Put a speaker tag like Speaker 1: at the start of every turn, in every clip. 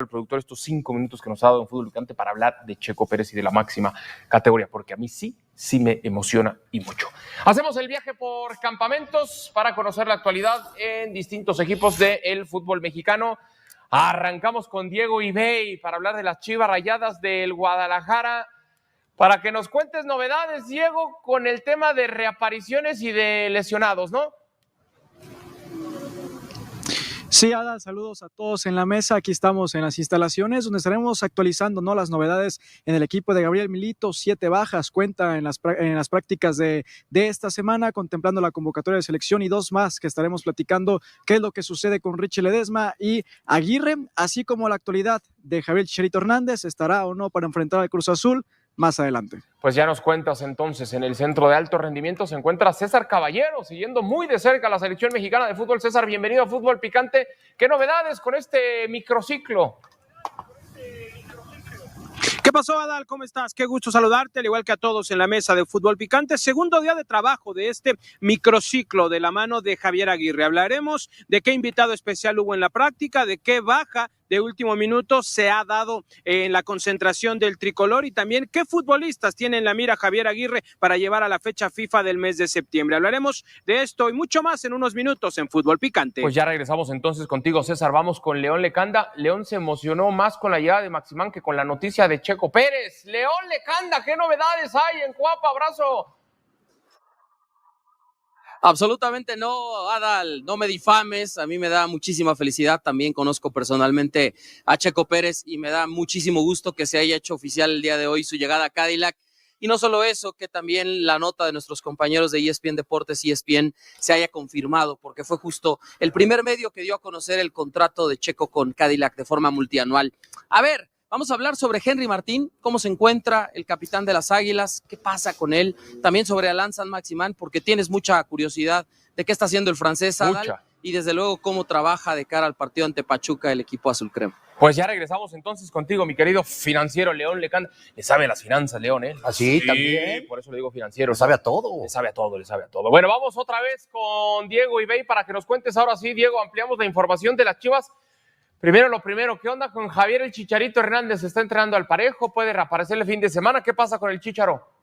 Speaker 1: productor, estos 5 minutos que nos ha dado en Fútbol Picante para hablar de Checo Pérez y de la máxima categoría, porque a mí sí me emociona y mucho. Hacemos el viaje por campamentos para conocer la actualidad en distintos equipos del fútbol mexicano. Arrancamos con Diego Ibey para hablar de las Chivas Rayadas del Guadalajara. Para que nos cuentes novedades, Diego, con el tema de reapariciones y de lesionados, ¿no?
Speaker 2: Sí, Ada, saludos a todos en la mesa. Aquí estamos en las instalaciones donde estaremos actualizando, ¿no?, las novedades en el equipo de Gabriel Milito. 7 bajas cuenta en las prácticas de esta semana, contemplando la convocatoria de selección, y 2 más que estaremos platicando qué es lo que sucede con Richie Ledesma y Aguirre, así como la actualidad de Javier Chicharito Hernández, estará o no para enfrentar al Cruz Azul más adelante.
Speaker 1: Pues ya nos cuentas entonces. En el centro de alto rendimiento se encuentra César Caballero, siguiendo muy de cerca la selección mexicana de fútbol. César, bienvenido a Fútbol Picante. ¿Qué novedades con este microciclo?
Speaker 3: ¿Qué pasó, Adal? ¿Cómo estás? Qué gusto saludarte, al igual que a todos en la mesa de Fútbol Picante. Segundo día de trabajo de este microciclo de la mano de Javier Aguirre. Hablaremos de qué invitado especial hubo en la práctica, de qué baja de último minuto se ha dado en la concentración del tricolor, y también qué futbolistas tiene en la mira Javier Aguirre para llevar a la fecha FIFA del mes de septiembre. Hablaremos de esto y mucho más en unos minutos en Fútbol Picante.
Speaker 1: Pues ya regresamos entonces contigo, César. Vamos con León Lecanda. León se emocionó más con la llegada de Maximán que con la noticia de Checo Pérez. León Lecanda, ¿qué novedades hay en Cuapa? Abrazo.
Speaker 4: Absolutamente no, Adal, no me difames, a mí me da muchísima felicidad, también conozco personalmente a Checo Pérez y me da muchísimo gusto que se haya hecho oficial el día de hoy su llegada a Cadillac, y no solo eso, que también la nota de nuestros compañeros de ESPN Deportes, ESPN, se haya confirmado, porque fue justo el primer medio que dio a conocer el contrato de Checo con Cadillac de forma multianual. A ver, vamos a hablar sobre Henry Martín, cómo se encuentra el capitán de las Águilas, qué pasa con él, también sobre Alain Saint-Maximin, porque tienes mucha curiosidad de qué está haciendo el francés, Adal, y desde luego cómo trabaja de cara al partido ante Pachuca el equipo azul crema.
Speaker 1: Pues ya regresamos entonces contigo, mi querido financiero León Lecanda. Le sabe a las finanzas, León, ¿eh?
Speaker 5: ¿Así? Sí, también.
Speaker 1: Por eso le digo financiero.
Speaker 5: Le sabe a todo.
Speaker 1: Le sabe a todo, le sabe a todo. Bueno, vamos otra vez con Diego Ibey para que nos cuentes ahora sí, Diego, ampliamos la información de las Chivas. Primero lo primero, ¿qué onda con Javier el Chicharito Hernández? ¿Está entrenando al parejo? ¿Puede reaparecer el fin de semana? ¿Qué pasa con el Chicharo?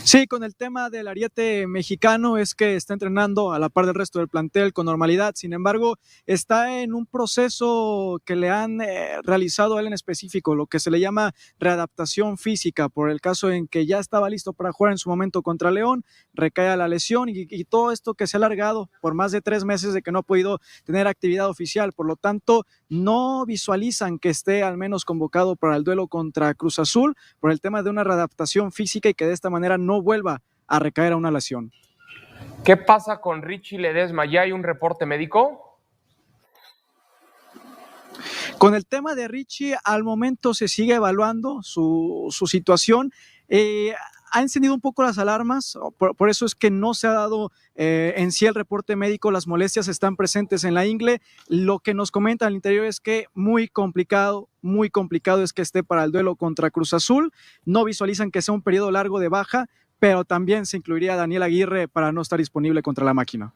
Speaker 2: Sí, con el tema del ariete mexicano es que está entrenando a la par del resto del plantel con normalidad. Sin embargo, está en un proceso que le han realizado a él en específico, lo que se le llama readaptación física, por el caso en que ya estaba listo para jugar en su momento contra León, recae la lesión y todo esto que se ha alargado por más de 3 meses de que no ha podido tener actividad oficial. Por lo tanto, no visualizan que esté al menos convocado para el duelo contra Cruz Azul por el tema de una readaptación física y que de esta manera no vuelva a recaer a una lesión.
Speaker 1: ¿Qué pasa con Richie Ledesma? ¿Ya hay un reporte médico?
Speaker 2: Con el tema de Richie, al momento se sigue evaluando su situación. Ha encendido un poco las alarmas, por eso es que no se ha dado en sí el reporte médico. Las molestias están presentes en la ingle. Lo que nos comenta al interior es que muy complicado es que esté para el duelo contra Cruz Azul. No visualizan que sea un periodo largo de baja, pero también se incluiría a Daniel Aguirre para no estar disponible contra la máquina.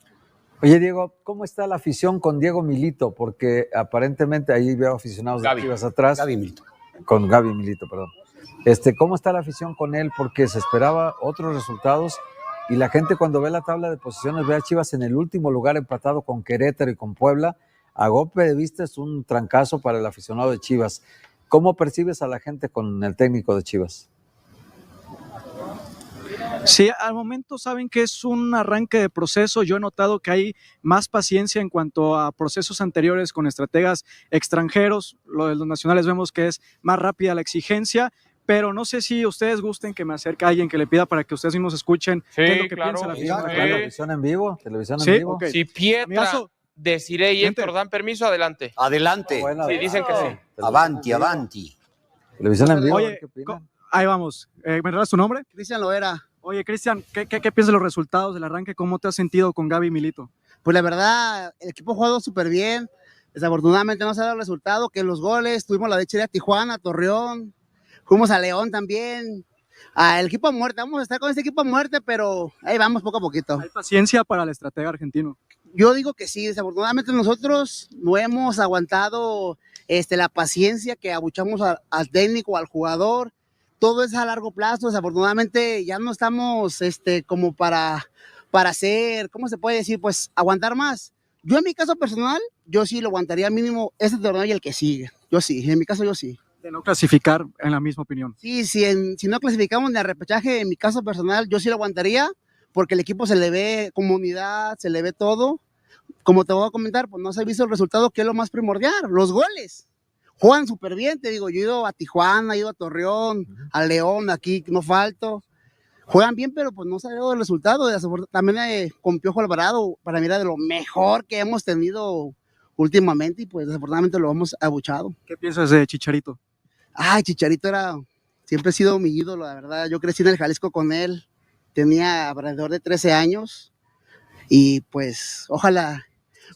Speaker 6: Oye, Diego, ¿cómo está la afición con Diego Milito? Porque aparentemente ahí veo aficionados de Chivas atrás. Con Gaby Milito, perdón. ¿Cómo está la afición con él? Porque se esperaba otros resultados y la gente cuando ve la tabla de posiciones ve a Chivas en el último lugar empatado con Querétaro y con Puebla. A golpe de vista es un trancazo para el aficionado de Chivas. ¿Cómo percibes a la gente con el técnico de Chivas?
Speaker 2: Sí, al momento saben que es un arranque de proceso. Yo he notado que hay más paciencia en cuanto a procesos anteriores con estrategas extranjeros. Lo de los nacionales vemos que es más rápida la exigencia, pero no sé si ustedes gusten que me acerque a alguien que le pida para que ustedes mismos escuchen qué es lo que piensa la afición.
Speaker 6: Televisión en vivo, televisión en vivo.
Speaker 1: Okay. Si Pietra, Desiree y Héctor dan permiso, adelante.
Speaker 5: Adelante.
Speaker 1: Bueno, sí, dicen que sí.
Speaker 5: Avanti, avanti.
Speaker 6: Televisión en vivo.
Speaker 2: Oye, ahí vamos. ¿Me regalas tu nombre?
Speaker 7: Cristian Loera.
Speaker 2: Oye, Cristian, ¿qué piensas de los resultados del arranque? ¿Cómo te has sentido con Gaby Milito?
Speaker 7: Pues la verdad, el equipo ha jugado súper bien. Desafortunadamente no se ha dado el resultado, que los goles, tuvimos la de Chile a Tijuana, Torreón, fuimos a León también. El equipo a muerte, vamos a estar con este equipo a muerte, pero ahí vamos poco a poquito.
Speaker 2: Hay paciencia para el estratega argentino.
Speaker 7: Yo digo que sí, desafortunadamente nosotros no hemos aguantado la paciencia que abuchamos al técnico, al jugador. Todo es a largo plazo. Desafortunadamente ya no estamos como para hacer, ¿cómo se puede decir? Pues aguantar más. Yo en mi caso personal, yo sí lo aguantaría mínimo este torneo y el que sigue. Yo sí, en mi caso yo sí.
Speaker 2: De no clasificar, en la misma opinión.
Speaker 7: Sí, si no clasificamos ni al repechaje, en mi caso personal, yo sí lo aguantaría porque el equipo se le ve comunidad, se le ve todo. Como te voy a comentar, pues no se ha visto el resultado, que es lo más primordial, los goles. Juegan súper bien, te digo, yo he ido a Tijuana, he ido a Torreón, a León, aquí no falto. Juegan bien, pero pues no se ha dado el resultado. También con Piojo Alvarado, para mí era de lo mejor que hemos tenido últimamente y pues desafortunadamente lo hemos abuchado.
Speaker 2: ¿Qué piensas de Chicharito?
Speaker 7: Ay, Chicharito siempre ha sido mi ídolo, la verdad. Yo crecí en el Jalisco con él, tenía alrededor de 13 años y pues ojalá,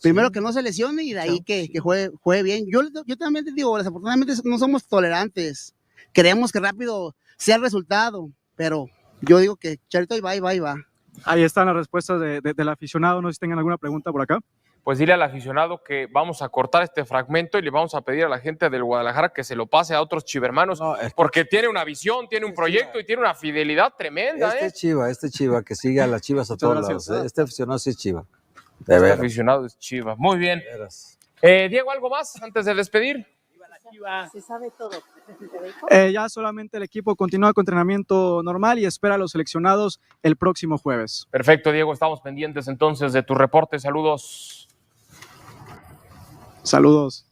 Speaker 7: primero que no se lesione y de ahí que juegue bien. Yo también te digo, desafortunadamente no somos tolerantes, queremos que rápido sea el resultado, pero yo digo que Chicharito va.
Speaker 2: Ahí están las respuestas del aficionado, no sé si tengan alguna pregunta por acá.
Speaker 1: Pues dile al aficionado que vamos a cortar este fragmento y le vamos a pedir a la gente del Guadalajara que se lo pase a otros chivermanos, porque tiene una visión, tiene un proyecto y tiene una fidelidad tremenda.
Speaker 6: Este Chiva, que sigue a las Chivas a todos lados. Este aficionado sí es Chiva.
Speaker 1: Este aficionado es Chiva. Muy bien. Diego, ¿algo más antes de despedir?
Speaker 8: Se sabe todo.
Speaker 2: Ya solamente el equipo continúa con entrenamiento normal y espera a los seleccionados el próximo jueves.
Speaker 1: Perfecto, Diego. Estamos pendientes entonces de tu reporte. Saludos.
Speaker 2: Saludos.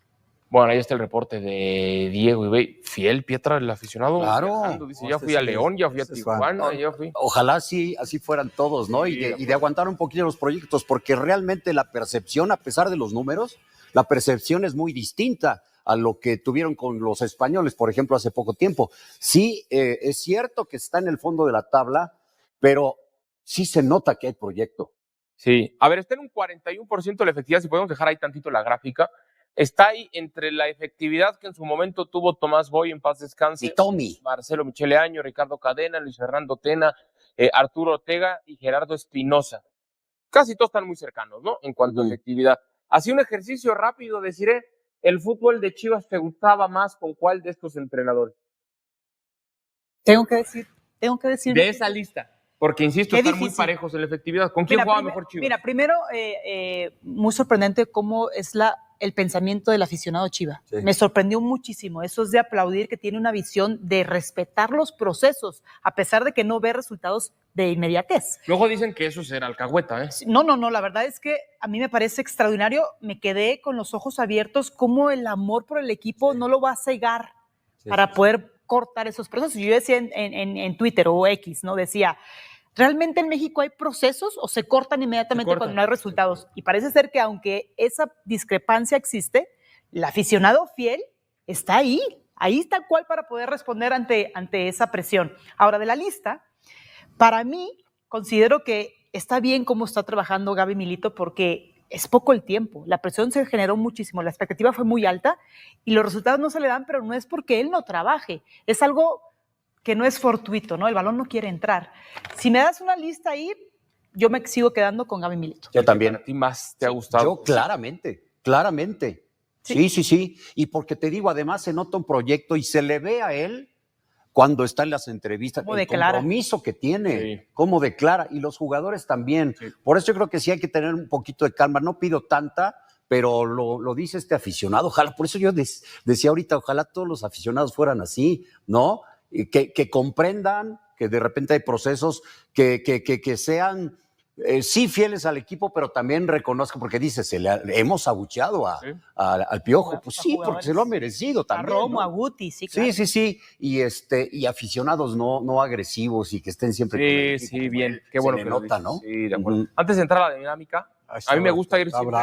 Speaker 1: Bueno, ahí está el reporte de Diego Ibey. Fiel, Pietra, el aficionado.
Speaker 5: Claro.
Speaker 1: Dice, ya fui a León, ya fui a Tijuana, ya fui.
Speaker 5: Ojalá sí, así fueran todos, ¿no? Y de aguantar un poquito los proyectos, porque realmente la percepción, a pesar de los números, la percepción es muy distinta a lo que tuvieron con los españoles, por ejemplo, hace poco tiempo. Sí, es cierto que está en el fondo de la tabla, pero sí se nota que hay proyecto.
Speaker 1: Sí, a ver, está en un 41% de la efectividad, si podemos dejar ahí tantito la gráfica. Está ahí entre la efectividad que en su momento tuvo Tomás Boy, en paz descanse,
Speaker 5: y Tommy,
Speaker 1: Marcelo Michele Año, Ricardo Cadena, Luis Fernando Tena, Arturo Ortega y Gerardo Espinosa. Casi todos están muy cercanos, ¿no? En cuanto a efectividad. Así un ejercicio rápido, deciré, ¿el fútbol de Chivas te gustaba más con cuál de estos entrenadores?
Speaker 8: Tengo que decir.
Speaker 1: De esa lista. Porque, insisto, están muy parejos en la efectividad. ¿Con quién jugaba mejor Chivas?
Speaker 8: Mira, primero, muy sorprendente cómo es el pensamiento del aficionado Chiva. Sí. Me sorprendió muchísimo. Eso es de aplaudir, que tiene una visión de respetar los procesos, a pesar de que no ve resultados de inmediatez.
Speaker 1: Luego dicen que eso será alcahueta, ¿eh?
Speaker 8: No, la verdad es que a mí me parece extraordinario. Me quedé con los ojos abiertos, cómo el amor por el equipo no lo va a cegar para poder cortar esos procesos. Yo decía en Twitter o X, ¿no? Decía, ¿realmente en México hay procesos o se cortan inmediatamente cuando no hay resultados? Y parece ser que aunque esa discrepancia existe, el aficionado fiel está ahí tal cual para poder responder ante esa presión. Ahora, de la lista, para mí considero que está bien cómo está trabajando Gaby Milito porque es poco el tiempo, la presión se generó muchísimo, la expectativa fue muy alta y los resultados no se le dan, pero no es porque él no trabaje, es algo que no es fortuito, ¿no? El balón no quiere entrar. Si me das una lista ahí, yo me sigo quedando con Gaby Milito.
Speaker 5: Yo también.
Speaker 1: ¿A ti más te ha gustado?
Speaker 5: Yo claramente. Sí. Y porque te digo, además se nota un proyecto y se le ve a él cuando está en las entrevistas, el compromiso que tiene, cómo declara, y los jugadores también. Sí. Por eso yo creo que sí hay que tener un poquito de calma. No pido tanta, pero lo dice este aficionado. Ojalá, por eso yo decía ahorita, ojalá todos los aficionados fueran así, ¿no? Que comprendan que de repente hay procesos que sean sí fieles al equipo, pero también reconozcan, porque dice, hemos abucheado al Piojo, pues sí, porque se lo ha merecido también.
Speaker 8: A Romo,
Speaker 5: ¿no?
Speaker 8: a Guti, sí, claro.
Speaker 5: Sí, y aficionados no agresivos y que estén siempre con el equipo.
Speaker 1: Sí, bien, qué bueno
Speaker 5: se
Speaker 1: que
Speaker 5: nota,
Speaker 1: lo
Speaker 5: ¿no?
Speaker 1: Sí, de acuerdo. Antes de entrar a la dinámica, a mí me gusta ir siempre,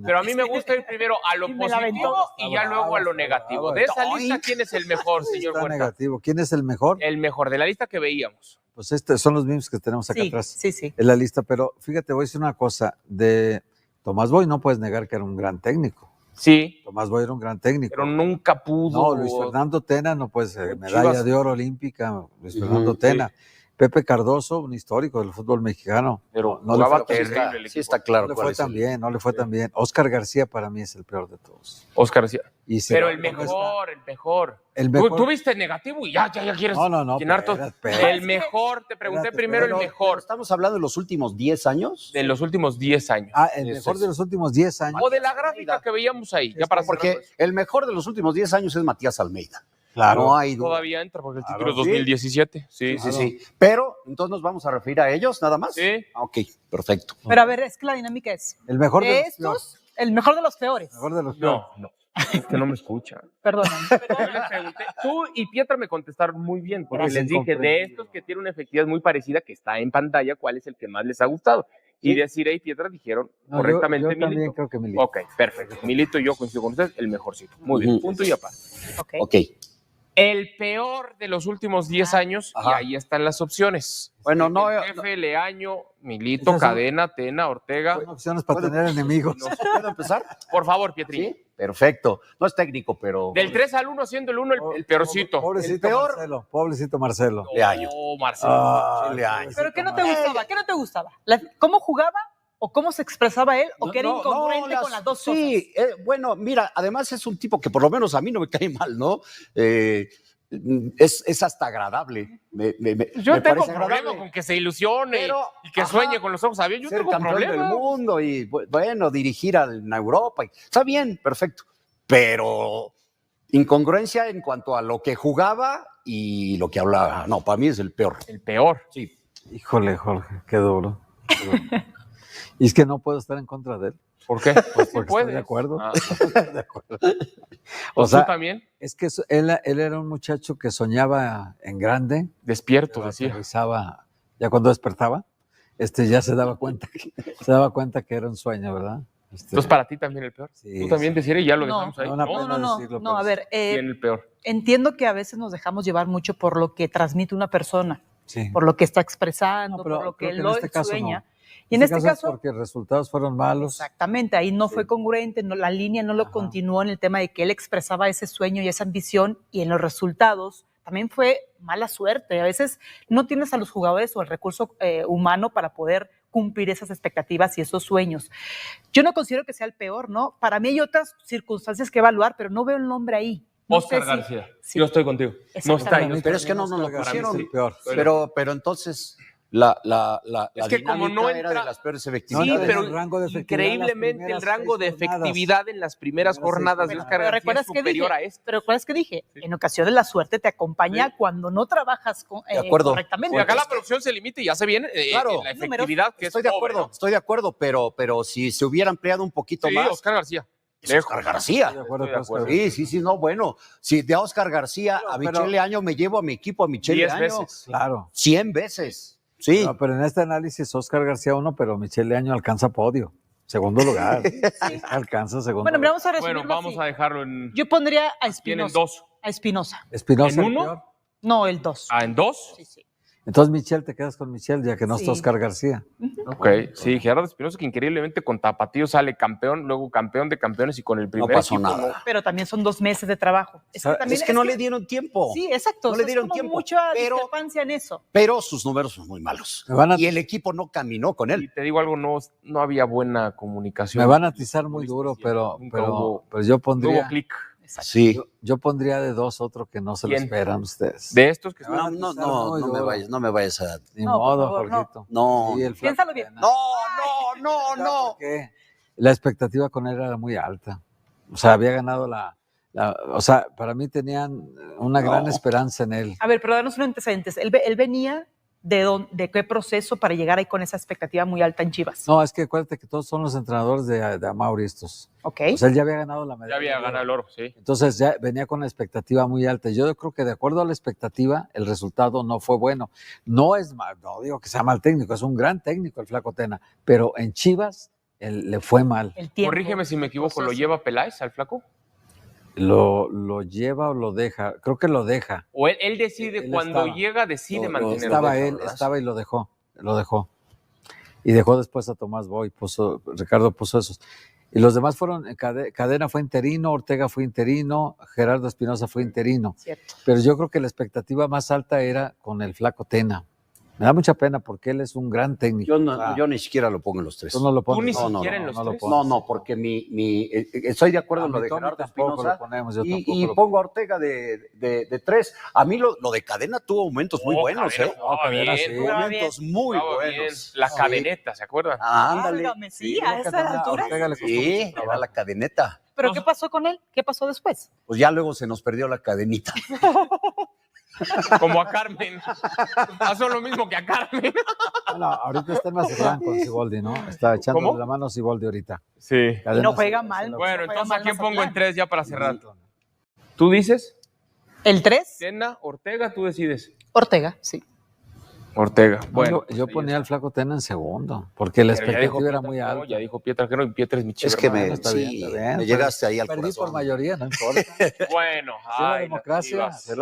Speaker 1: pero a mí me gusta ir primero a lo positivo y ya luego a lo negativo. De esa lista, ¿quién es el mejor, señor Huerta?
Speaker 6: Negativo. ¿Quién es el mejor?
Speaker 1: El mejor, de la lista que veíamos.
Speaker 6: Pues son los mismos que tenemos acá atrás.
Speaker 8: Sí.
Speaker 6: En la lista, pero fíjate, voy a decir una cosa. De Tomás Boy no puedes negar que era un gran técnico.
Speaker 1: Sí.
Speaker 6: Tomás Boy era un gran técnico.
Speaker 1: Pero nunca pudo.
Speaker 6: No, Luis Fernando Tena, no puede ser. Medalla de oro olímpica, Luis Fernando Tena. Pepe Cardoso, un histórico del fútbol mexicano.
Speaker 1: Pero
Speaker 6: no le
Speaker 1: jugaba
Speaker 6: fue,
Speaker 1: terrible.
Speaker 5: Sí está claro.
Speaker 6: no le fue tan bien. Oscar García para mí es el peor de todos.
Speaker 1: Oscar García.
Speaker 6: Pero
Speaker 1: el mejor.
Speaker 6: El mejor.
Speaker 1: Tú viste negativo y ya quieres llenar todo.
Speaker 6: Espérate.
Speaker 1: El mejor, te pregunté primero el mejor.
Speaker 5: Pero ¿estamos hablando de los últimos 10 años?
Speaker 1: De los últimos 10 años.
Speaker 6: El mejor de los últimos 10 años.
Speaker 1: O de la gráfica que veíamos ahí. Ya para
Speaker 5: porque el mejor de los últimos 10 años es Matías Almeida.
Speaker 6: Claro.
Speaker 5: No hay duda.
Speaker 1: Todavía entra porque el título es 2017. Sí.
Speaker 5: Pero, entonces nos vamos a referir a ellos, nada más.
Speaker 1: Sí.
Speaker 5: Ok, perfecto.
Speaker 8: Pero a ver, es que la dinámica es.
Speaker 6: El mejor
Speaker 8: de estos, el mejor de los peores.
Speaker 6: El mejor de los peores.
Speaker 1: No. Es que no me escucha.
Speaker 8: Perdón.
Speaker 1: Yo les pregunté, tú y Pietra me contestaron muy bien, porque les dije, de estos que tienen una efectividad muy parecida que está en pantalla, ¿cuál es el que más les ha gustado? Y Desiree y Pietra dijeron correctamente
Speaker 6: yo también
Speaker 1: Milito.
Speaker 6: creo que Milito.
Speaker 1: Ok, perfecto. Milito y yo coincido con ustedes, el mejorcito. Muy bien, punto y aparte.
Speaker 5: Ok.
Speaker 1: El peor de los últimos 10 años, y ahí están las opciones.
Speaker 5: Bueno, no.
Speaker 1: El Jefe, Leaño, Milito, Cadena, Tena, Ortega.
Speaker 6: Son opciones para tener enemigos.
Speaker 5: ¿Puedo empezar?
Speaker 1: Por favor, Pietrín.
Speaker 5: Sí, perfecto. No es técnico, pero.
Speaker 1: Del 3 al 1, siendo el 1 el peorcito.
Speaker 6: Pobrecito
Speaker 5: El peor.
Speaker 6: Marcelo. Pobrecito Marcelo.
Speaker 5: Leaño.
Speaker 1: Oh, Marcelo.
Speaker 5: Leaño.
Speaker 8: ¿Pero qué no te gustaba? ¿Qué no te gustaba? ¿Cómo jugaba? ¿O cómo se expresaba él? ¿O que era incongruente con las dos cosas?
Speaker 5: Sí, bueno, mira, además es un tipo que por lo menos a mí no me cae mal, ¿no? Es hasta agradable.
Speaker 1: Yo
Speaker 5: me
Speaker 1: tengo
Speaker 5: parece
Speaker 1: problema
Speaker 5: agradable.
Speaker 1: con que se ilusione y que
Speaker 5: ajá,
Speaker 1: sueñe con los ojos abiertos. Yo
Speaker 5: ser
Speaker 1: tengo
Speaker 5: campeón
Speaker 1: problema.
Speaker 5: del mundo y, bueno, dirigir en Europa. Está bien, perfecto. Pero incongruencia en cuanto a lo que jugaba y lo que hablaba. No, para mí es el peor.
Speaker 1: El peor.
Speaker 5: Sí.
Speaker 6: Híjole, Jorge, qué duro. Y es que no puedo estar en contra de él.
Speaker 1: ¿Por qué?
Speaker 6: Pues porque estoy de acuerdo.
Speaker 1: De acuerdo.
Speaker 6: O sea,
Speaker 1: ¿tú también?
Speaker 6: Es que él era un muchacho que soñaba en grande.
Speaker 1: Despierto, decía.
Speaker 6: Aterrizaba, ya cuando despertaba, ya se daba cuenta que era un sueño, ¿verdad?
Speaker 1: Entonces, para ti también el peor.
Speaker 6: Sí,
Speaker 1: Tú también decías y ya lo
Speaker 8: No,
Speaker 1: dejamos ahí.
Speaker 8: No, a ver,
Speaker 1: ¿Quién el peor?
Speaker 8: entiendo que a veces nos dejamos llevar mucho por lo que transmite una persona,
Speaker 6: Sí.
Speaker 8: por lo que está expresando,
Speaker 6: No, pero
Speaker 8: por lo que
Speaker 6: creo que
Speaker 8: él
Speaker 6: en este caso
Speaker 8: sueña.
Speaker 6: no.
Speaker 8: Y en este caso,
Speaker 6: porque los resultados fueron malos.
Speaker 8: exactamente, ahí no fue congruente, la línea no lo continuó en el tema de que él expresaba ese sueño y esa ambición, y en los resultados también fue mala suerte. A veces no tienes a los jugadores o el recurso humano para poder cumplir esas expectativas y esos sueños. Yo no considero que sea el peor, ¿no? Para mí hay otras circunstancias que evaluar, pero no veo el nombre ahí. No
Speaker 1: Oscar
Speaker 8: sé si-
Speaker 1: García.
Speaker 8: sí.
Speaker 1: Yo estoy contigo. No está ahí.
Speaker 5: Pero es que no nos lo
Speaker 6: Oscar
Speaker 5: pusieron.
Speaker 6: García es el peor.
Speaker 5: Pero entonces la
Speaker 1: Es que como
Speaker 5: dinámica
Speaker 1: no
Speaker 5: era
Speaker 1: entra-
Speaker 5: de las peores
Speaker 1: Sí,
Speaker 5: efectividades.
Speaker 1: pero
Speaker 6: el rango de efectividad en las
Speaker 1: increíblemente el
Speaker 6: primeras
Speaker 1: rango de
Speaker 6: 6 jornadas.
Speaker 1: efectividad en las primeras jornadas de Oscar
Speaker 8: Pero
Speaker 1: García es
Speaker 8: recuerdas que
Speaker 1: superior
Speaker 8: dije,
Speaker 1: a este.
Speaker 8: pero recuerdas que dije, en ocasiones la suerte te acompaña cuando no trabajas
Speaker 5: acuerdo.
Speaker 8: correctamente.
Speaker 1: Y acá la producción se limita y ya se viene
Speaker 5: Claro.
Speaker 1: la efectividad que
Speaker 5: Estoy de
Speaker 1: es
Speaker 5: acuerdo,
Speaker 1: pobre,
Speaker 5: estoy de acuerdo, pero si se hubiera empleado un poquito
Speaker 1: ¿no? Sí,
Speaker 5: más.
Speaker 1: Oscar García.
Speaker 5: Es Oscar García.
Speaker 6: Estoy de acuerdo
Speaker 1: Estoy de
Speaker 6: con Oscar.
Speaker 1: acuerdo.
Speaker 5: Sí, no, bueno. Si de Oscar García a
Speaker 6: pero-
Speaker 5: Michele Año me llevo a mi equipo, a Michele
Speaker 1: 10
Speaker 5: Año.
Speaker 1: veces.
Speaker 6: Claro.
Speaker 5: 100 veces. Sí.
Speaker 6: No, pero en este análisis Oscar García 1, pero Michele Año alcanza podio. Segundo lugar. Alcanza segundo
Speaker 8: Bueno,
Speaker 6: lugar.
Speaker 8: vamos a resumirlo
Speaker 1: Bueno, vamos
Speaker 8: así.
Speaker 1: a dejarlo en.
Speaker 8: Yo pondría a
Speaker 1: Tienen
Speaker 8: Espinosa.
Speaker 1: dos.
Speaker 8: A Espinosa.
Speaker 6: Espinosa
Speaker 1: ¿En
Speaker 6: el
Speaker 1: uno?
Speaker 6: peor.
Speaker 8: No, el 2.
Speaker 1: Ah, ¿en dos?
Speaker 8: Sí, sí.
Speaker 6: Entonces, Michelle, te quedas con Michelle, ya que no está
Speaker 8: Sí.
Speaker 6: Oscar García.
Speaker 1: Ok, sí, Gerardo Espinosa, que increíblemente con Tapatío sale campeón, luego campeón de campeones y con el primer
Speaker 5: pasó
Speaker 1: equipo,
Speaker 5: nada.
Speaker 8: Pero también son 2 meses de trabajo. Es que, también,
Speaker 5: Es que no le dieron tiempo.
Speaker 8: Sí, exacto.
Speaker 5: No
Speaker 8: o
Speaker 5: le
Speaker 8: sea,
Speaker 5: dieron
Speaker 8: es como
Speaker 5: tiempo,
Speaker 8: mucha
Speaker 5: pero-
Speaker 8: discrepancia en eso.
Speaker 5: Pero sus números son muy malos.
Speaker 6: Me van a-
Speaker 5: Y el equipo no caminó con
Speaker 1: Y
Speaker 5: él.
Speaker 1: te digo algo, no había buena comunicación.
Speaker 6: Me van a atizar muy duro, pero
Speaker 1: Nunca hubo
Speaker 6: yo
Speaker 1: no
Speaker 6: pondría,
Speaker 1: hubo clic.
Speaker 5: Sí.
Speaker 6: yo pondría de 2 otro que no se lo
Speaker 1: ¿Quién?
Speaker 6: esperan ustedes.
Speaker 1: De estos que
Speaker 5: No, no, no,
Speaker 6: muy
Speaker 5: no me
Speaker 6: duro.
Speaker 5: vayas, no me vayas a.
Speaker 6: Ni
Speaker 8: No, por
Speaker 6: modo,
Speaker 8: favor, no.
Speaker 6: Jorgito.
Speaker 5: No.
Speaker 6: Sí, el flaco
Speaker 8: Piénsalo bien.
Speaker 6: Tena.
Speaker 5: No.
Speaker 6: Porque la expectativa con él era muy alta. O sea, había ganado o sea, para mí tenían una gran esperanza en él.
Speaker 8: A ver, pero danos un antecedentes. Él venía de qué proceso para llegar ahí con esa expectativa muy alta en Chivas.
Speaker 6: No, es que acuérdate que todos son los entrenadores de Amauri estos.
Speaker 8: Ok.
Speaker 6: O sea, él ya había ganado la medalla.
Speaker 1: ya había
Speaker 6: de oro.
Speaker 1: ganado el oro, sí.
Speaker 6: Entonces ya venía con la expectativa muy alta. Yo creo que de acuerdo a la expectativa, el resultado no fue bueno. No es mal, no digo que sea mal técnico, es un gran técnico el Flaco Tena, pero en Chivas le fue mal.
Speaker 8: El tiempo.
Speaker 1: Corrígeme si me equivoco, ¿lo
Speaker 8: proceso.
Speaker 1: lleva Peláez al flaco?
Speaker 6: ¿Lo lleva o lo deja? Creo que lo deja.
Speaker 1: ¿O él decide
Speaker 6: Él
Speaker 1: cuando
Speaker 6: estaba.
Speaker 1: llega, decide mantenerlo?
Speaker 6: Estaba
Speaker 5: deja,
Speaker 6: él,
Speaker 5: ¿verdad?
Speaker 6: estaba y lo dejó. Y dejó después a Tomás Boy, Ricardo puso esos. Y los demás fueron, Cadena fue interino, Ortega fue interino, Gerardo Espinosa fue interino.
Speaker 8: Cierto.
Speaker 6: Pero yo creo que la expectativa más alta era con el Flaco Tena. Me da mucha pena porque él es un gran técnico.
Speaker 5: Yo ni siquiera lo pongo en los 3.
Speaker 6: ¿Tú no lo pones?
Speaker 1: ¿Tú ni siquiera en los 3?
Speaker 5: No, porque estoy de acuerdo en lo de Gerardo Espinosa y pongo a Ortega de 3. A mí lo de Cadena tuvo momentos muy buenos,
Speaker 1: Cadena,
Speaker 5: sí. Momentos muy buenos.
Speaker 1: La cadeneta, ¿se acuerdan?
Speaker 5: Ándale.
Speaker 8: Sí, a esa altura.
Speaker 5: Sí, era la cadeneta.
Speaker 8: ¿Pero qué pasó con él? ¿Qué pasó después?
Speaker 5: Pues ya luego se nos perdió la cadenita.
Speaker 1: Como a Carmen. Pasó lo mismo que a Carmen.
Speaker 6: Bueno, ahorita está en Mazatlán con Siboldi, ¿no? Está echándole la mano a Siboldi ahorita.
Speaker 1: Sí.
Speaker 8: Y no juega mal.
Speaker 1: Bueno, entonces ¿a quién pongo en 3 ya para cerrar? ¿Tú dices?
Speaker 8: ¿El 3?
Speaker 1: Tena, Ortega, tú decides.
Speaker 8: Ortega, sí.
Speaker 1: Ortega. Bueno,
Speaker 6: yo ponía al Flaco Tena en segundo, porque la expectativa era muy alta.
Speaker 1: Ya dijo Pietra que no, y Pietra es mi chico.
Speaker 5: Es que
Speaker 6: me llegaste ahí al
Speaker 5: corazón.
Speaker 6: Perdí por mayoría, no importa.
Speaker 1: Bueno,
Speaker 6: la democracia. Sí.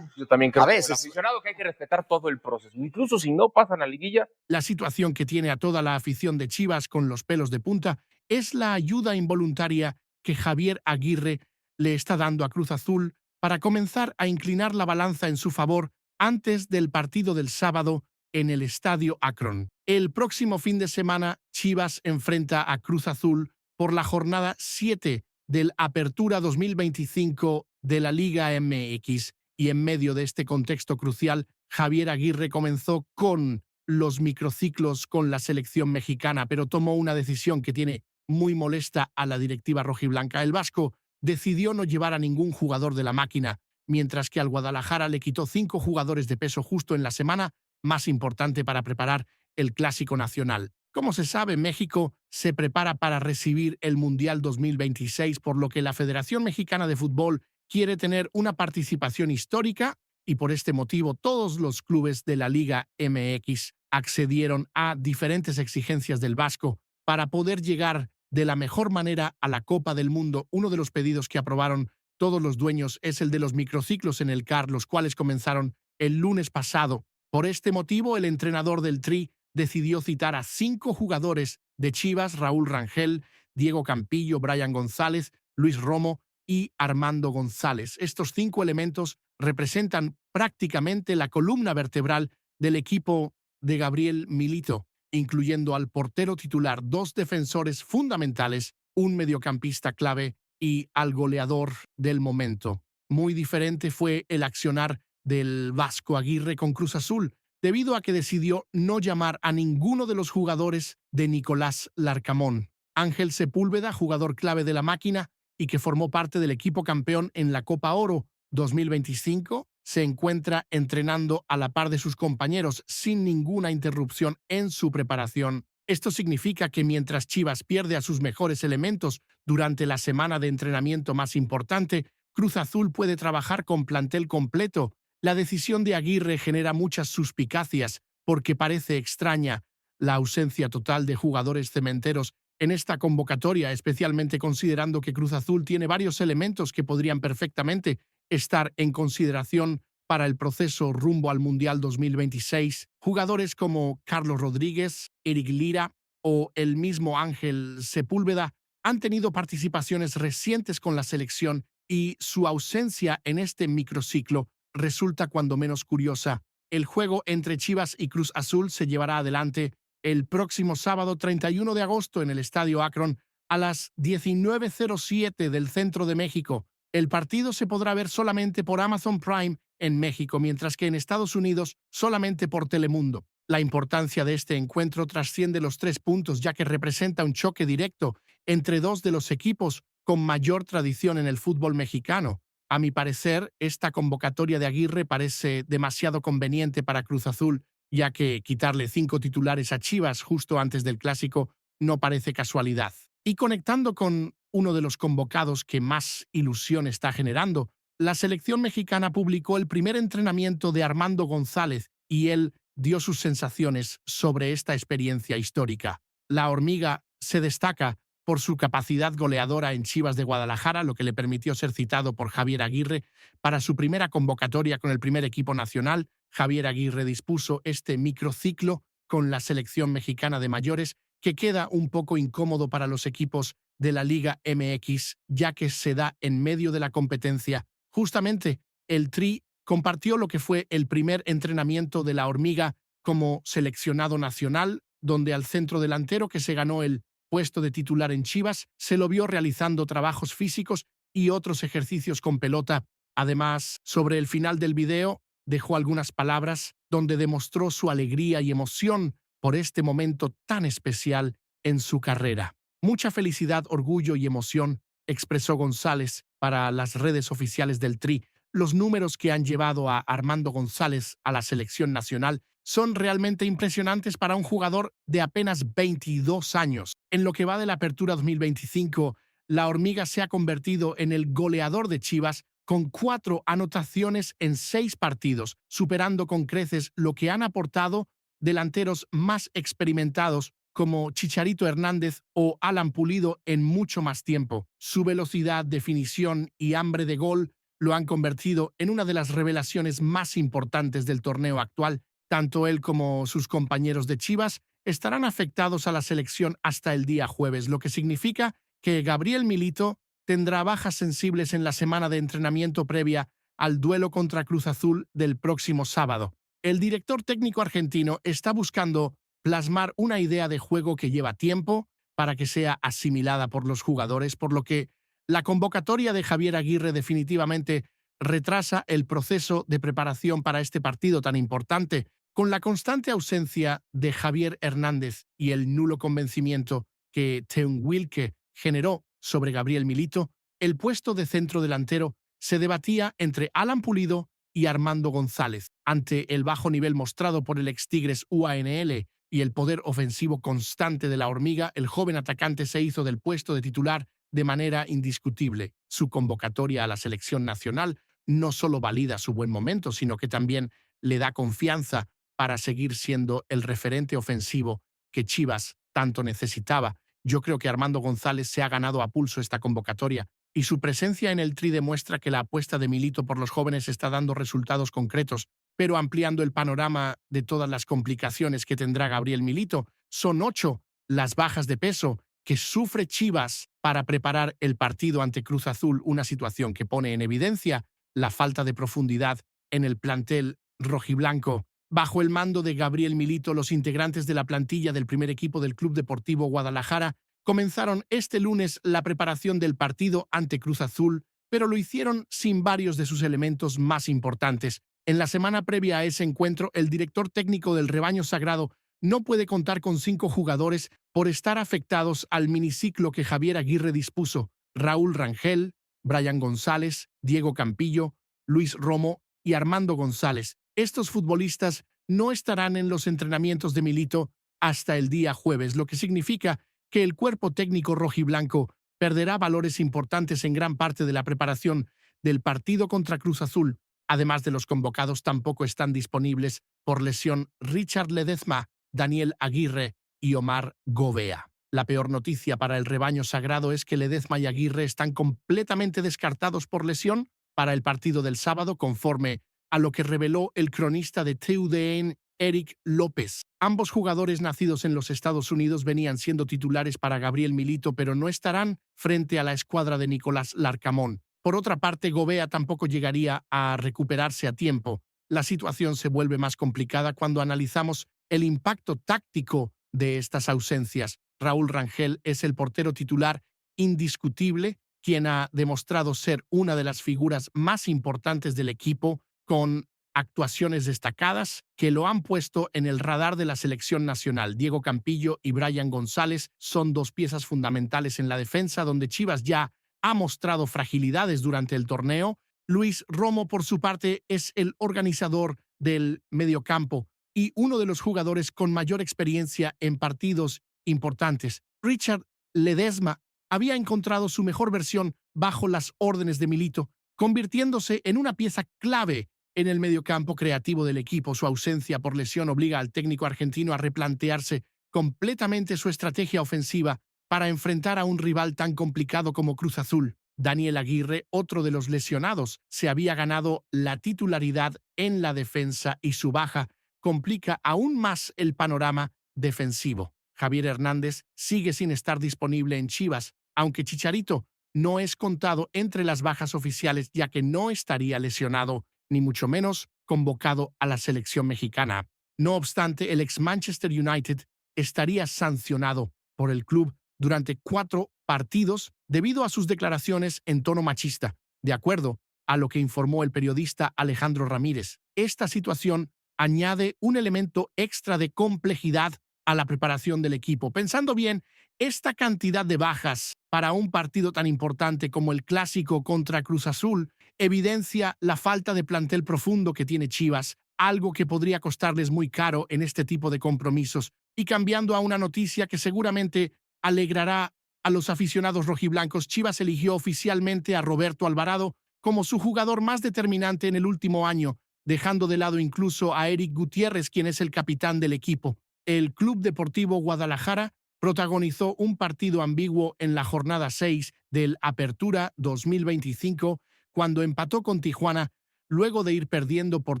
Speaker 1: Yo también creo
Speaker 5: a veces,
Speaker 1: que el aficionado que hay que respetar todo el proceso. Incluso si no pasan a liguilla.
Speaker 9: La situación que tiene a toda la afición de Chivas con los pelos de punta es la ayuda involuntaria que Javier Aguirre le está dando a Cruz Azul para comenzar a inclinar la balanza en su favor antes del partido del sábado en el Estadio Akron. El próximo fin de semana, Chivas enfrenta a Cruz Azul por la jornada 7 del Apertura 2025 de la Liga MX. Y en medio de este contexto crucial, Javier Aguirre comenzó con los microciclos con la selección mexicana, pero tomó una decisión que tiene muy molesta a la directiva rojiblanca. El vasco decidió no llevar a ningún jugador de la máquina, mientras que al Guadalajara le quitó 5 jugadores de peso justo en la semana más importante para preparar el Clásico Nacional. Como se sabe, México se prepara para recibir el Mundial 2026, por lo que la Federación Mexicana de Fútbol quiere tener una participación histórica y por este motivo todos los clubes de la Liga MX accedieron a diferentes exigencias del vasco para poder llegar de la mejor manera a la Copa del Mundo. Uno de los pedidos que aprobaron todos los dueños es el de los microciclos en el CAR, los cuales comenzaron el lunes pasado. Por este motivo, el entrenador del Tri decidió citar a 5 jugadores de Chivas: Raúl Rangel, Diego Campillo, Brian González, Luis Romo y Armando González. Estos 5 elementos representan prácticamente la columna vertebral del equipo de Gabriel Milito, incluyendo al portero titular, 2 defensores fundamentales, un mediocampista clave y al goleador del momento. Muy diferente fue el accionar del Vasco Aguirre con Cruz Azul, debido a que decidió no llamar a ninguno de los jugadores de Nicolás Larcamón. Ángel Sepúlveda, jugador clave de la máquina y que formó parte del equipo campeón en la Copa Oro 2025, se encuentra entrenando a la par de sus compañeros sin ninguna interrupción en su preparación. Esto significa que mientras Chivas pierde a sus mejores elementos durante la semana de entrenamiento más importante, Cruz Azul puede trabajar con plantel completo. La decisión de Aguirre genera muchas suspicacias porque parece extraña la ausencia total de jugadores cementeros en esta convocatoria, especialmente considerando que Cruz Azul tiene varios elementos que podrían perfectamente estar en consideración para el proceso rumbo al Mundial 2026. Jugadores como Carlos Rodríguez, Eric Lira o el mismo Ángel Sepúlveda han tenido participaciones recientes con la selección y su ausencia en este microciclo resulta cuando menos curiosa. El juego entre Chivas y Cruz Azul se llevará adelante el próximo sábado 31 de agosto en el Estadio Akron a las 19:07 del centro de México. El partido se podrá ver solamente por Amazon Prime en México, mientras que en Estados Unidos solamente por Telemundo. La importancia de este encuentro trasciende los 3 puntos, ya que representa un choque directo entre 2 de los equipos con mayor tradición en el fútbol mexicano. A mi parecer, esta convocatoria de Aguirre parece demasiado conveniente para Cruz Azul, ya que quitarle 5 titulares a Chivas justo antes del Clásico no parece casualidad. Y conectando con uno de los convocados que más ilusión está generando, la selección mexicana publicó el primer entrenamiento de Armando González y él dio sus sensaciones sobre esta experiencia histórica. La hormiga se destaca por su capacidad goleadora en Chivas de Guadalajara, lo que le permitió ser citado por Javier Aguirre para su primera convocatoria con el primer equipo nacional. Javier Aguirre dispuso este microciclo con la selección mexicana de mayores, que queda un poco incómodo para los equipos de la Liga MX, ya que se da en medio de la competencia. Justamente, el Tri compartió lo que fue el primer entrenamiento de la hormiga como seleccionado nacional, donde al centro delantero que se ganó el puesto de titular en Chivas se lo vio realizando trabajos físicos y otros ejercicios con pelota. Además, sobre el final del video, dejó algunas palabras donde demostró su alegría y emoción por este momento tan especial en su carrera. Mucha felicidad, orgullo y emoción, expresó González para las redes oficiales del Tri. Los números que han llevado a Armando González a la selección nacional son realmente impresionantes para un jugador de apenas 22 años. En lo que va de la Apertura 2025, la Hormiga se ha convertido en el goleador de Chivas con 4 anotaciones en 6 partidos, superando con creces lo que han aportado delanteros más experimentados como Chicharito Hernández o Alan Pulido en mucho más tiempo. Su velocidad, definición y hambre de gol lo han convertido en una de las revelaciones más importantes del torneo actual. Tanto él como sus compañeros de Chivas estarán afectados a la selección hasta el día jueves, lo que significa que Gabriel Milito tendrá bajas sensibles en la semana de entrenamiento previa al duelo contra Cruz Azul del próximo sábado. El director técnico argentino está buscando plasmar una idea de juego que lleva tiempo para que sea asimilada por los jugadores, por lo que la convocatoria de Javier Aguirre definitivamente retrasa el proceso de preparación para este partido tan importante. Con la constante ausencia de Javier Hernández y el nulo convencimiento que Teun Wilke generó sobre Gabriel Milito, el puesto de centro delantero se debatía entre Alan Pulido y Armando González. Ante el bajo nivel mostrado por el ex-Tigres UANL y el poder ofensivo constante de la Hormiga, el joven atacante se hizo del puesto de titular de manera indiscutible. Su convocatoria a la selección nacional no solo valida su buen momento, sino que también le da confianza para seguir siendo el referente ofensivo que Chivas tanto necesitaba. Yo creo que Armando González se ha ganado a pulso esta convocatoria y su presencia en el Tri demuestra que la apuesta de Milito por los jóvenes está dando resultados concretos, pero ampliando el panorama de todas las complicaciones que tendrá Gabriel Milito. Son 8 las bajas de peso que sufre Chivas para preparar el partido ante Cruz Azul, una situación que pone en evidencia la falta de profundidad en el plantel rojiblanco. Bajo el mando de Gabriel Milito, los integrantes de la plantilla del primer equipo del Club Deportivo Guadalajara comenzaron este lunes la preparación del partido ante Cruz Azul, pero lo hicieron sin varios de sus elementos más importantes. En la semana previa a ese encuentro, el director técnico del Rebaño Sagrado no puede contar con 5 jugadores por estar afectados al miniciclo que Javier Aguirre dispuso: Raúl Rangel, Brian González, Diego Campillo, Luis Romo y Armando González. Estos futbolistas no estarán en los entrenamientos de Milito hasta el día jueves, lo que significa que el cuerpo técnico rojiblanco perderá valores importantes en gran parte de la preparación del partido contra Cruz Azul. Además de los convocados, tampoco están disponibles por lesión Richard Ledezma, Daniel Aguirre y Omar Gobea. La peor noticia para el Rebaño Sagrado es que Ledezma y Aguirre están completamente descartados por lesión para el partido del sábado, conforme a lo que reveló el cronista de TUDN, Eric López. Ambos jugadores nacidos en los Estados Unidos venían siendo titulares para Gabriel Milito, pero no estarán frente a la escuadra de Nicolás Larcamón. Por otra parte, Gobea tampoco llegaría a recuperarse a tiempo. La situación se vuelve más complicada cuando analizamos el impacto táctico de estas ausencias. Raúl Rangel es el portero titular indiscutible, quien ha demostrado ser una de las figuras más importantes del equipo, con actuaciones destacadas que lo han puesto en el radar de la selección nacional. Diego Campillo y Brian González son 2 piezas fundamentales en la defensa, donde Chivas ya ha mostrado fragilidades durante el torneo. Luis Romo, por su parte, es el organizador del mediocampo y uno de los jugadores con mayor experiencia en partidos importantes. Richard Ledezma había encontrado su mejor versión bajo las órdenes de Milito, convirtiéndose en una pieza clave en el mediocampo creativo del equipo. Su ausencia por lesión obliga al técnico argentino a replantearse completamente su estrategia ofensiva para enfrentar a un rival tan complicado como Cruz Azul. Daniel Aguirre, otro de los lesionados, se había ganado la titularidad en la defensa y su baja complica aún más el panorama defensivo. Javier Hernández sigue sin estar disponible en Chivas, aunque Chicharito no es contado entre las bajas oficiales, ya que no estaría lesionado ni mucho menos convocado a la selección mexicana. No obstante, el ex Manchester United estaría sancionado por el club durante 4 partidos debido a sus declaraciones en tono machista, de acuerdo a lo que informó el periodista Alejandro Ramírez. Esta situación añade un elemento extra de complejidad a la preparación del equipo. Pensando bien, esta cantidad de bajas para un partido tan importante como el clásico contra Cruz Azul evidencia la falta de plantel profundo que tiene Chivas, algo que podría costarles muy caro en este tipo de compromisos. Y cambiando a una noticia que seguramente alegrará a los aficionados rojiblancos, Chivas eligió oficialmente a Roberto Alvarado como su jugador más determinante en el último año, dejando de lado incluso a Eric Gutiérrez, quien es el capitán del equipo. El Club Deportivo Guadalajara protagonizó un partido ambiguo en la jornada 6 del Apertura 2025, cuando empató con Tijuana, luego de ir perdiendo por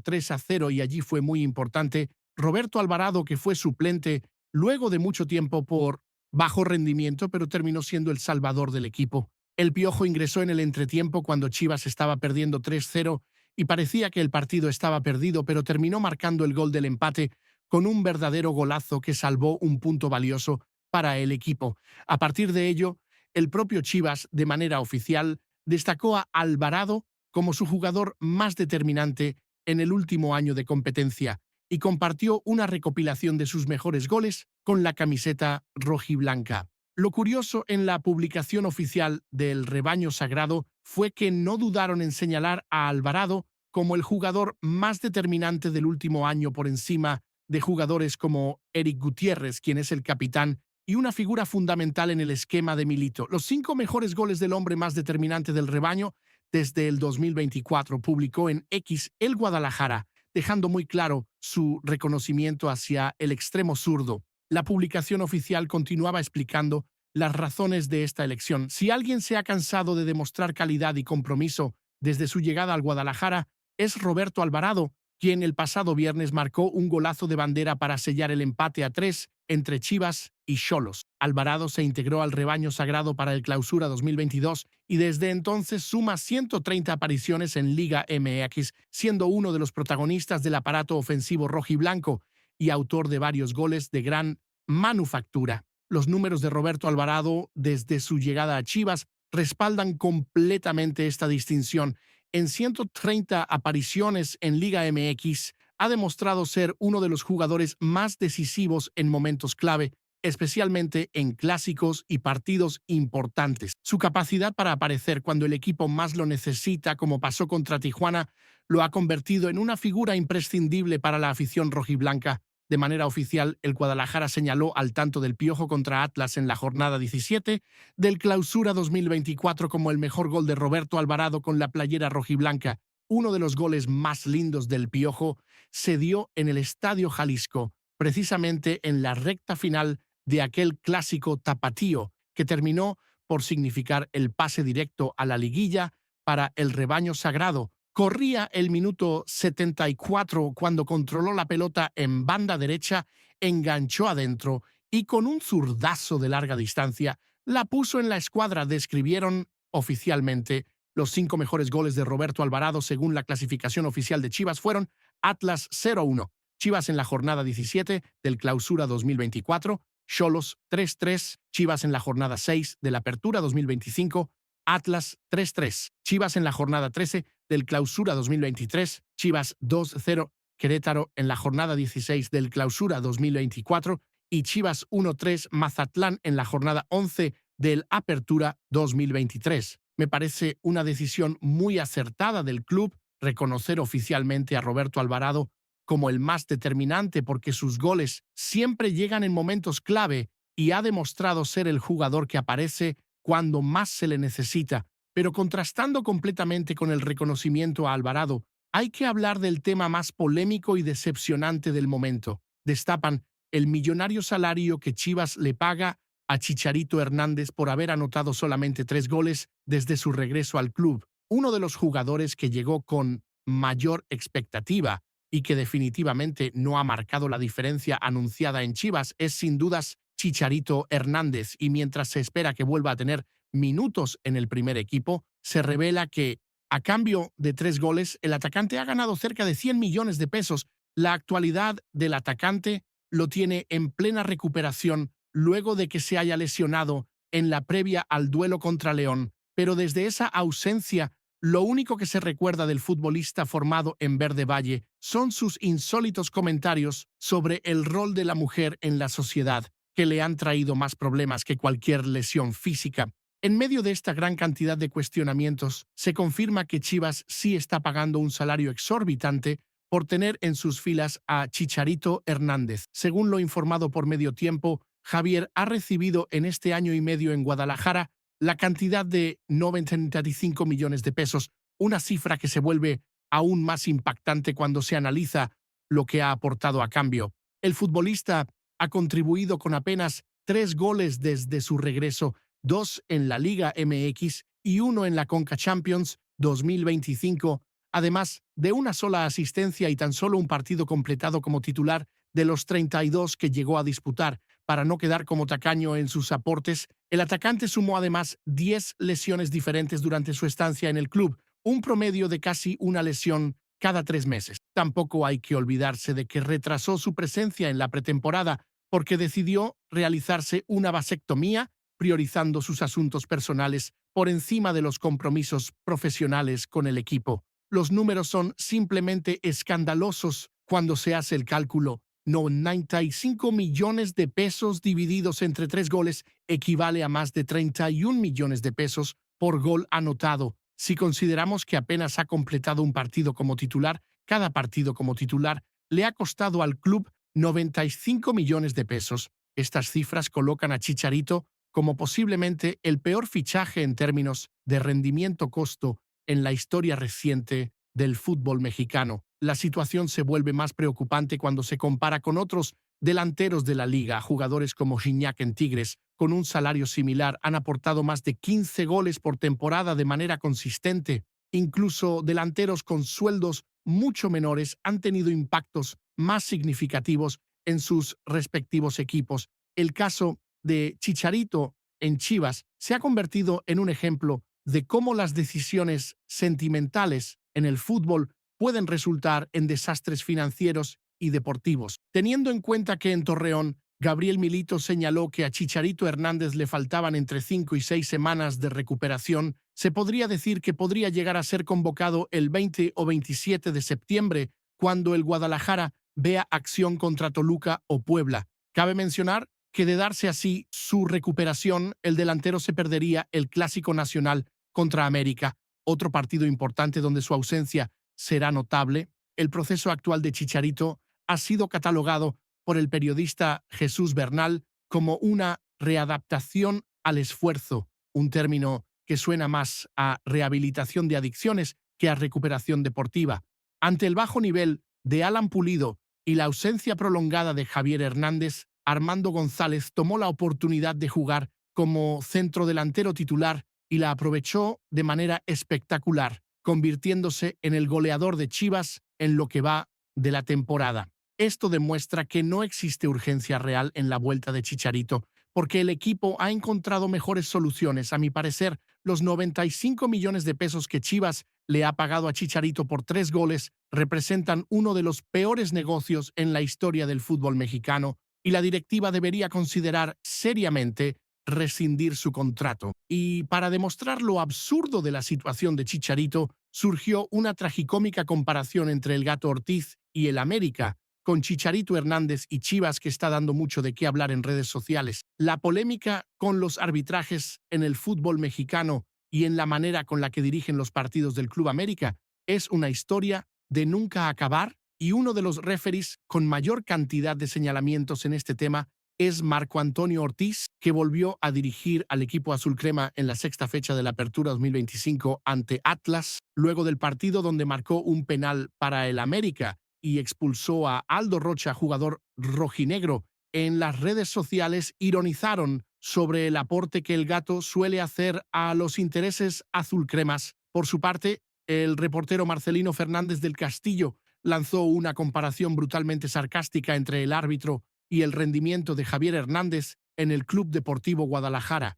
Speaker 9: 3-0, y allí fue muy importante Roberto Alvarado, que fue suplente luego de mucho tiempo por bajo rendimiento, pero terminó siendo el salvador del equipo. El Piojo ingresó en el entretiempo cuando Chivas estaba perdiendo 3-0 y parecía que el partido estaba perdido, pero terminó marcando el gol del empate con un verdadero golazo que salvó un punto valioso para el equipo. A partir de ello, el propio Chivas, de manera oficial, destacó a Alvarado como su jugador más determinante en el último año de competencia y compartió una recopilación de sus mejores goles con la camiseta rojiblanca. Lo curioso en la publicación oficial del Rebaño Sagrado fue que no dudaron en señalar a Alvarado como el jugador más determinante del último año por encima de jugadores como Eric Gutiérrez, quien es el capitán y una figura fundamental en el esquema de Milito. Los 5 mejores goles del hombre más determinante del rebaño desde el 2024 publicó en X el Guadalajara, dejando muy claro su reconocimiento hacia el extremo zurdo. La publicación oficial continuaba explicando las razones de esta elección. Si alguien se ha cansado de demostrar calidad y compromiso desde su llegada al Guadalajara, es Roberto Alvarado, quien el pasado viernes marcó un golazo de bandera para sellar el empate a 3 entre Chivas y Xolos. Alvarado se integró al Rebaño Sagrado para el Clausura 2022 y desde entonces suma 130 apariciones en Liga MX, siendo uno de los protagonistas del aparato ofensivo rojiblanco y autor de varios goles de gran manufactura. Los números de Roberto Alvarado desde su llegada a Chivas respaldan completamente esta distinción. En 130 apariciones en Liga MX, ha demostrado ser uno de los jugadores más decisivos en momentos clave, especialmente en clásicos y partidos importantes. Su capacidad para aparecer cuando el equipo más lo necesita, como pasó contra Tijuana, lo ha convertido en una figura imprescindible para la afición rojiblanca. De manera oficial, el Guadalajara señaló al tanto del Piojo contra Atlas en la jornada 17 del Clausura 2024 como el mejor gol de Roberto Alvarado con la playera rojiblanca. Uno de los goles más lindos del Piojo se dio en el Estadio Jalisco, precisamente en la recta final de aquel clásico tapatío, que terminó por significar el pase directo a la liguilla para el Rebaño Sagrado. Corría el minuto 74 cuando controló la pelota en banda derecha, enganchó adentro y con un zurdazo de larga distancia la puso en la escuadra. Describieron oficialmente los 5 mejores goles de Roberto Alvarado según la clasificación oficial de Chivas fueron: Atlas 0-1, Chivas en la jornada 17 del Clausura 2024, Xolos 3-3, Chivas en la jornada 6 de la Apertura 2025, Atlas 3-3, Chivas en la jornada 13 del Clausura 2023, Chivas 2-0, Querétaro en la jornada 16 del Clausura 2024 y Chivas 1-3, Mazatlán en la jornada 11 del Apertura 2023. Me parece una decisión muy acertada del club reconocer oficialmente a Roberto Alvarado como el más determinante, porque sus goles siempre llegan en momentos clave y ha demostrado ser el jugador que aparece cuando más se le necesita. Pero contrastando completamente con el reconocimiento a Alvarado, hay que hablar del tema más polémico y decepcionante del momento. Destapan el millonario salario que Chivas le paga a Chicharito Hernández por haber anotado solamente 3 goles desde su regreso al club. Uno de los jugadores que llegó con mayor expectativa y que definitivamente no ha marcado la diferencia anunciada en Chivas es sin dudas Chicharito Hernández, y mientras se espera que vuelva a tener minutos en el primer equipo, se revela que, a cambio de 3 goles, el atacante ha ganado cerca de 100 millones de pesos, La actualidad del atacante lo tiene en plena recuperación luego de que se haya lesionado en la previa al duelo contra León, pero desde esa ausencia, lo único que se recuerda del futbolista formado en Verde Valle son sus insólitos comentarios sobre el rol de la mujer en la sociedad, que le han traído más problemas que cualquier lesión física. En medio de esta gran cantidad de cuestionamientos, se confirma que Chivas sí está pagando un salario exorbitante por tener en sus filas a Chicharito Hernández. Según lo informado por Medio Tiempo, Javier ha recibido en este año y medio en Guadalajara la cantidad de 95 millones de pesos, una cifra que se vuelve aún más impactante cuando se analiza lo que ha aportado a cambio. El futbolista ha contribuido con apenas 3 goles desde su regreso, 2 en la Liga MX y 1 en la Conca Champions 2025, además de una sola asistencia y tan solo un partido completado como titular de los 32 que llegó a disputar. Para no quedar como tacaño en sus aportes, el atacante sumó además 10 lesiones diferentes durante su estancia en el club, un promedio de casi una lesión cada 3 meses. Tampoco hay que olvidarse de que retrasó su presencia en la pretemporada porque decidió realizarse una vasectomía, priorizando sus asuntos personales por encima de los compromisos profesionales con el equipo. Los números son simplemente escandalosos cuando se hace el cálculo. 95 millones de pesos divididos entre 3 goles equivale a más de 31 millones de pesos por gol anotado. Si consideramos que apenas ha completado un partido como titular, cada partido como titular le ha costado al club 95 millones de pesos. Estas cifras colocan a Chicharito como posiblemente el peor fichaje en términos de rendimiento-costo en la historia reciente del fútbol mexicano. La situación se vuelve más preocupante cuando se compara con otros delanteros de la liga. Jugadores como Gignac en Tigres, con un salario similar, han aportado más de 15 goles por temporada de manera consistente. Incluso delanteros con sueldos mucho menores han tenido impactos más significativos en sus respectivos equipos. El caso de Chicharito en Chivas se ha convertido en un ejemplo de cómo las decisiones sentimentales en el fútbol pueden resultar en desastres financieros y deportivos. Teniendo en cuenta que en Torreón, Gabriel Milito señaló que a Chicharito Hernández le faltaban entre 5 y 6 semanas de recuperación, se podría decir que podría llegar a ser convocado el 20 o 27 de septiembre, cuando el Guadalajara vea acción contra Toluca o Puebla. Cabe mencionar que de darse así su recuperación, el delantero se perdería el Clásico Nacional contra América, otro partido importante donde su ausencia será notable. El proceso actual de Chicharito ha sido catalogado por el periodista Jesús Bernal como una readaptación al esfuerzo, un término que suena más a rehabilitación de adicciones que a recuperación deportiva. Ante el bajo nivel de Alan Pulido y la ausencia prolongada de Javier Hernández, Armando González tomó la oportunidad de jugar como centrodelantero titular y la aprovechó de manera espectacular, convirtiéndose en el goleador de Chivas en lo que va de la temporada. Esto demuestra que no existe urgencia real en la vuelta de Chicharito, porque el equipo ha encontrado mejores soluciones. A mi parecer, los 95 millones de pesos que Chivas le ha pagado a Chicharito por 3 goles representan uno de los peores negocios en la historia del fútbol mexicano, y la directiva debería considerar seriamente rescindir su contrato. Y para demostrar lo absurdo de la situación de Chicharito, surgió una tragicómica comparación entre el Gato Ortiz y el América, con Chicharito Hernández y Chivas, que está dando mucho de qué hablar en redes sociales. La polémica con los arbitrajes en el fútbol mexicano y en la manera con la que dirigen los partidos del Club América es una historia de nunca acabar, y uno de los referees con mayor cantidad de señalamientos en este tema es Marco Antonio Ortiz, que volvió a dirigir al equipo azul crema en la 6ª fecha de la Apertura 2025 ante Atlas, luego del partido donde marcó un penal para el América y expulsó a Aldo Rocha, jugador rojinegro. En las redes sociales ironizaron sobre el aporte que el Gato suele hacer a los intereses azulcremas. Por su parte, el reportero Marcelino Fernández del Castillo lanzó una comparación brutalmente sarcástica entre el árbitro y el rendimiento de Javier Hernández en el Club Deportivo Guadalajara.